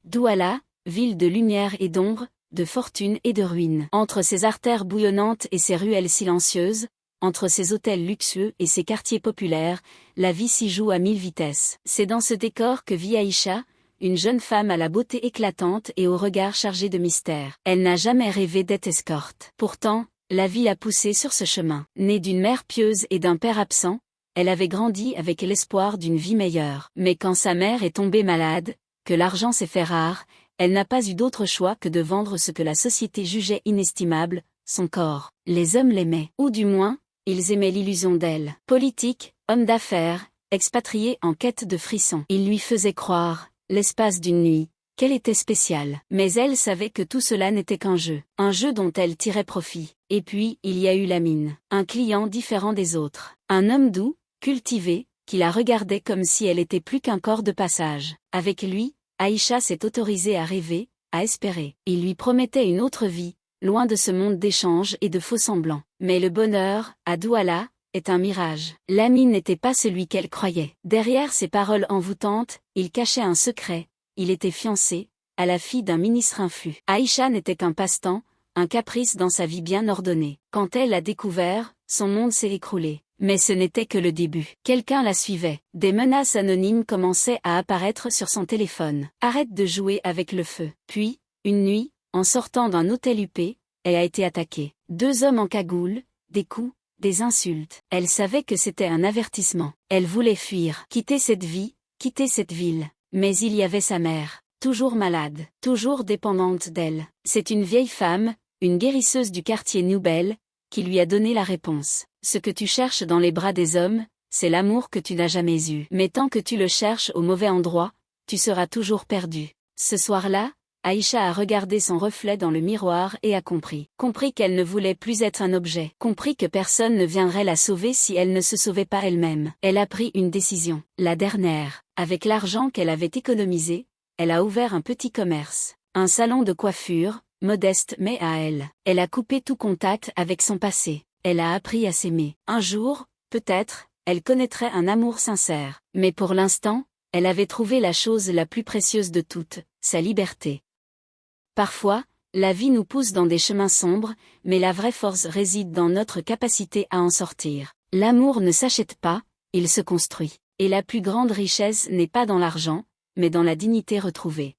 Douala, ville de lumière et d'ombre, de fortune et de ruine. Entre ses artères bouillonnantes et ses ruelles silencieuses, entre ses hôtels luxueux et ses quartiers populaires, la vie s'y joue à 1000 vitesses. C'est dans ce décor que vit Aïcha, une jeune femme à la beauté éclatante et au regard chargé de mystère. Elle n'a jamais rêvé d'être escorte. Pourtant, la vie l'a poussée sur ce chemin. Née d'une mère pieuse et d'un père absent, elle avait grandi avec l'espoir d'une vie meilleure. Mais quand sa mère est tombée malade, que l'argent s'est fait rare, elle n'a pas eu d'autre choix que de vendre ce que la société jugeait inestimable, son corps. Les hommes l'aimaient, ou du moins, ils aimaient l'illusion d'elle. Politique, homme d'affaires, expatrié en quête de frissons. Ils lui faisaient croire, l'espace d'une nuit, qu'elle était spéciale. Mais elle savait que tout cela n'était qu'un jeu dont elle tirait profit. Et puis, il y a eu Lamine, un client différent des autres. Un homme doux, cultivé, qui la regardait comme si elle était plus qu'un corps de passage. Avec lui, Aïcha s'est autorisée à rêver, à espérer. Il lui promettait une autre vie, loin de ce monde d'échanges et de faux semblants. Mais le bonheur, à Douala, est un mirage. Lamine n'était pas celui qu'elle croyait. Derrière ses paroles envoûtantes, il cachait un secret. Il était fiancé à la fille d'un ministre influ. Aïcha n'était qu'un passe-temps, un caprice dans sa vie bien ordonnée. Quand elle l'a découvert, son monde s'est écroulé. Mais ce n'était que le début. Quelqu'un la suivait. Des menaces anonymes commençaient à apparaître sur son téléphone. Arrête de jouer avec le feu. Puis, une nuit, en sortant d'un hôtel huppé, elle a été attaquée. 2 hommes en cagoule, des coups, des insultes. Elle savait que c'était un avertissement. Elle voulait fuir, quitter cette vie, quitter cette ville. Mais il y avait sa mère, toujours malade, toujours dépendante d'elle. C'est une vieille femme, une guérisseuse du quartier Nouvelle, qui lui a donné la réponse. Ce que tu cherches dans les bras des hommes, c'est l'amour que tu n'as jamais eu. Mais tant que tu le cherches au mauvais endroit, tu seras toujours perdu. Ce soir-là, Aïcha a regardé son reflet dans le miroir et a compris. Compris qu'elle ne voulait plus être un objet. Compris que personne ne viendrait la sauver si elle ne se sauvait pas elle-même. Elle a pris une décision. La dernière. Avec l'argent qu'elle avait économisé, elle a ouvert un petit commerce. Un salon de coiffure, modeste mais à elle. Elle a coupé tout contact avec son passé. Elle a appris à s'aimer. Un jour, peut-être, elle connaîtrait un amour sincère. Mais pour l'instant, elle avait trouvé la chose la plus précieuse de toutes, sa liberté. Parfois, la vie nous pousse dans des chemins sombres, mais la vraie force réside dans notre capacité à en sortir. L'amour ne s'achète pas, il se construit. Et la plus grande richesse n'est pas dans l'argent, mais dans la dignité retrouvée.